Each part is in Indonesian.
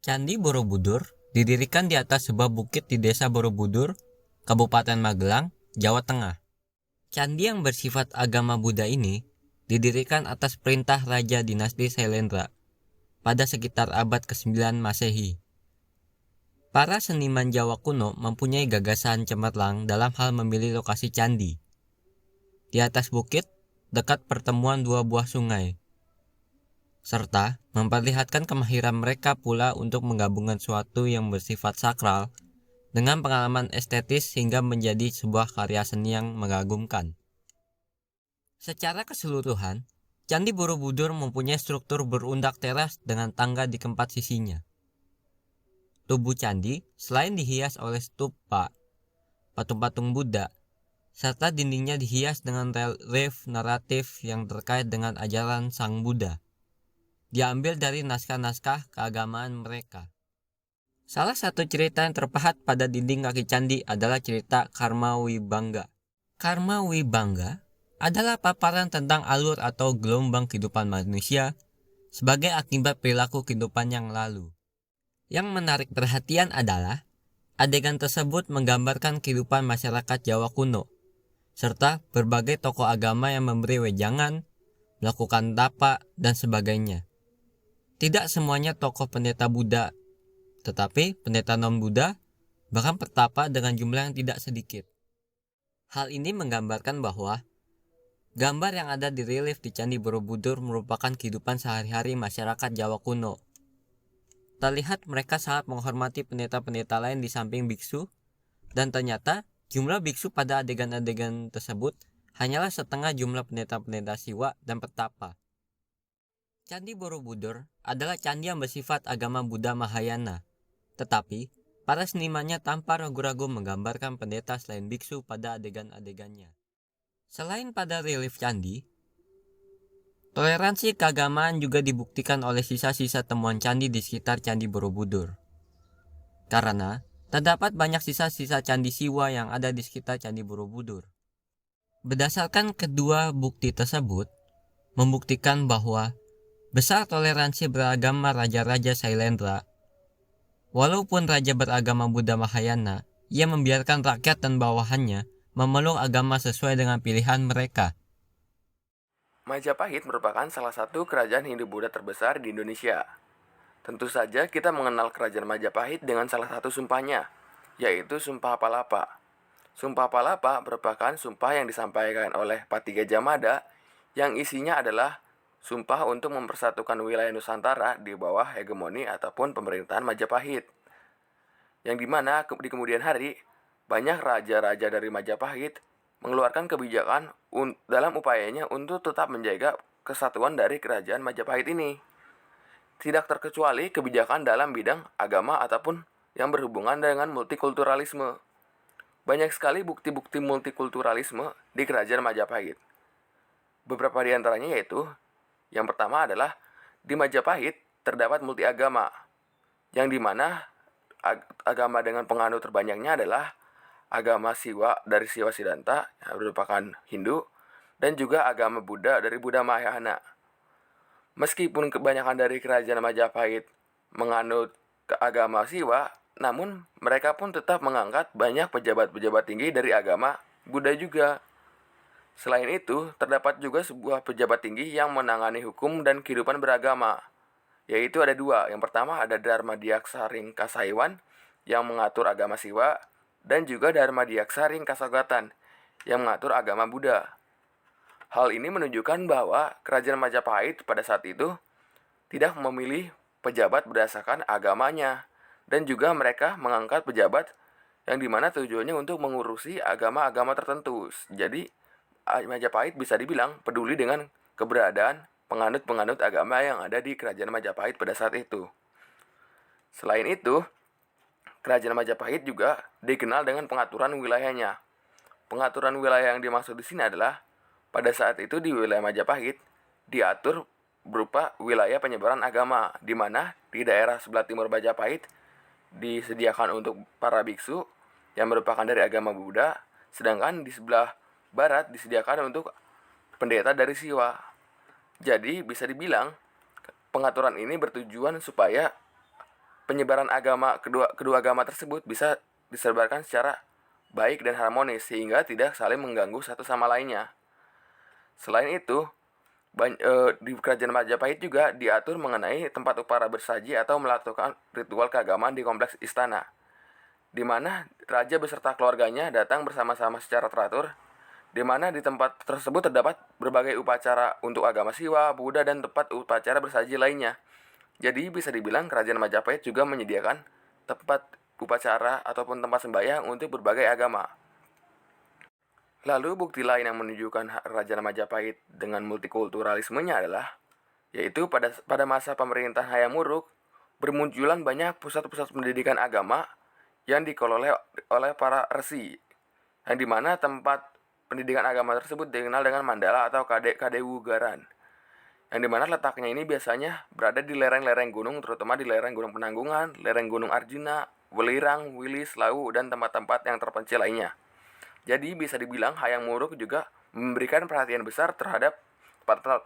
Candi Borobudur didirikan di atas sebuah bukit di Desa Borobudur, Kabupaten Magelang, Jawa Tengah. Candi yang bersifat agama Buddha ini didirikan atas perintah Raja Dinasti Sailendra pada sekitar abad ke-9 Masehi. Para seniman Jawa kuno mempunyai gagasan cemerlang dalam hal memilih lokasi candi. Di atas bukit, dekat pertemuan dua buah sungai, serta memperlihatkan kemahiran mereka pula untuk menggabungkan sesuatu yang bersifat sakral dengan pengalaman estetis hingga menjadi sebuah karya seni yang mengagumkan. Secara keseluruhan, Candi Borobudur mempunyai struktur berundak teras dengan tangga di keempat sisinya. Tubuh candi selain dihias oleh stupa, patung-patung Buddha, serta dindingnya dihias dengan relief naratif yang terkait dengan ajaran Sang Buddha, diambil dari naskah-naskah keagamaan mereka. Salah satu cerita yang terpahat pada dinding kaki candi adalah cerita Karma Wibangga. Karma Wibangga adalah paparan tentang alur atau gelombang kehidupan manusia sebagai akibat perilaku kehidupan yang lalu. Yang menarik perhatian adalah adegan tersebut menggambarkan kehidupan masyarakat Jawa kuno, serta berbagai tokoh agama yang memberi wejangan, melakukan tapa, dan sebagainya. Tidak semuanya tokoh pendeta Buddha, tetapi pendeta non-Buddha bahkan bertapa dengan jumlah yang tidak sedikit. Hal ini menggambarkan bahwa gambar yang ada di relief di Candi Borobudur merupakan kehidupan sehari-hari masyarakat Jawa kuno. Terlihat mereka sangat menghormati pendeta-pendeta lain di samping biksu, dan ternyata jumlah biksu pada adegan-adegan tersebut hanyalah setengah jumlah pendeta-pendeta Siwa dan petapa. Candi Borobudur adalah candi yang bersifat agama Buddha Mahayana, tetapi para senimannya tanpa ragu-ragu menggambarkan pendeta selain biksu pada adegan-adegannya. Selain pada relief candi, toleransi keagamaan juga dibuktikan oleh sisa-sisa temuan candi di sekitar Candi Borobudur. Karena terdapat banyak sisa-sisa candi Siwa yang ada di sekitar Candi Borobudur. Berdasarkan kedua bukti tersebut, membuktikan bahwa besar toleransi beragama Raja-Raja Sailendra. Walaupun raja beragama Buddha Mahayana, ia membiarkan rakyat dan bawahannya memeluk agama sesuai dengan pilihan mereka. Majapahit merupakan salah satu kerajaan Hindu-Buddha terbesar di Indonesia. Tentu saja kita mengenal kerajaan Majapahit dengan salah satu sumpahnya, yaitu Sumpah Palapa. Sumpah Palapa merupakan sumpah yang disampaikan oleh Pati Gajah Mada yang isinya adalah sumpah untuk mempersatukan wilayah Nusantara di bawah hegemoni ataupun pemerintahan Majapahit. Yang dimana di kemudian hari, banyak raja-raja dari Majapahit mengeluarkan kebijakan dalam upayanya untuk tetap menjaga kesatuan dari kerajaan Majapahit ini. Tidak terkecuali kebijakan dalam bidang agama ataupun yang berhubungan dengan multikulturalisme. Banyak sekali bukti-bukti multikulturalisme di kerajaan Majapahit. Beberapa di antaranya yaitu, yang pertama adalah di Majapahit terdapat multi agama, yang dimana agama dengan penganut terbanyaknya adalah agama Siwa dari Siwa Siddhanta yang merupakan Hindu, dan juga agama Buddha dari Buddha Mahayana. Meskipun kebanyakan dari kerajaan Majapahit menganut ke agama Siwa, namun mereka pun tetap mengangkat banyak pejabat-pejabat tinggi dari agama Buddha juga. Selain itu, terdapat juga sebuah pejabat tinggi yang menangani hukum dan kehidupan beragama, yaitu ada dua. Yang pertama ada Dharma Diaksaring Kasaiwan yang mengatur agama Siwa, dan juga Dharma Diaksaring Kasogatan yang mengatur agama Buddha. Hal ini menunjukkan bahwa kerajaan Majapahit pada saat itu tidak memilih pejabat berdasarkan agamanya, dan juga mereka mengangkat pejabat yang dimana tujuannya untuk mengurusi agama-agama tertentu. Jadi Majapahit bisa dibilang peduli dengan keberadaan penganut-penganut agama yang ada di kerajaan Majapahit pada saat itu. Selain itu, kerajaan Majapahit juga dikenal dengan pengaturan wilayahnya. Pengaturan wilayah yang dimaksud di sini adalah pada saat itu di wilayah Majapahit diatur berupa wilayah penyebaran agama, di mana di daerah sebelah timur Majapahit disediakan untuk para biksu yang merupakan dari agama Buddha, sedangkan di sebelah barat disediakan untuk pendeta dari Siwa. Jadi bisa dibilang pengaturan ini bertujuan supaya penyebaran agama kedua agama tersebut bisa disebarkan secara baik dan harmonis sehingga tidak saling mengganggu satu sama lainnya. Selain itu, di Kerajaan Majapahit juga diatur mengenai tempat upara bersaji atau melakukan ritual keagamaan di kompleks istana, di mana raja beserta keluarganya datang bersama-sama secara teratur, di mana di tempat tersebut terdapat berbagai upacara untuk agama Siwa, Buddha, dan tempat upacara bersaji lainnya. Jadi bisa dibilang Kerajaan Majapahit juga menyediakan tempat upacara ataupun tempat sembahyang untuk berbagai agama. Lalu bukti lain yang menunjukkan Kerajaan Majapahit dengan multikulturalismenya adalah yaitu pada masa pemerintahan Hayam Wuruk bermunculan banyak pusat-pusat pendidikan agama yang dikelola oleh para resi, yang dimana tempat pendidikan agama tersebut dikenal dengan mandala atau kadewugaran, yang dimana letaknya ini biasanya berada di lereng-lereng gunung, terutama di lereng Gunung Penanggungan, lereng Gunung Arjuna, Welirang, Wilis, Lawu, dan tempat-tempat yang terpencil lainnya. Jadi bisa dibilang Hayam Wuruk juga memberikan perhatian besar terhadap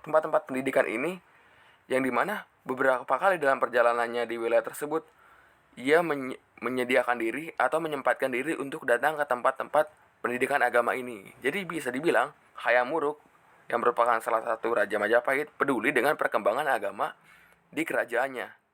tempat-tempat pendidikan ini, yang dimana beberapa kali dalam perjalanannya di wilayah tersebut ia menyediakan diri atau menyempatkan diri untuk datang ke tempat-tempat pendidikan agama ini. Jadi bisa dibilang Hayam Wuruk yang merupakan salah satu Raja Majapahit peduli dengan perkembangan agama di kerajaannya.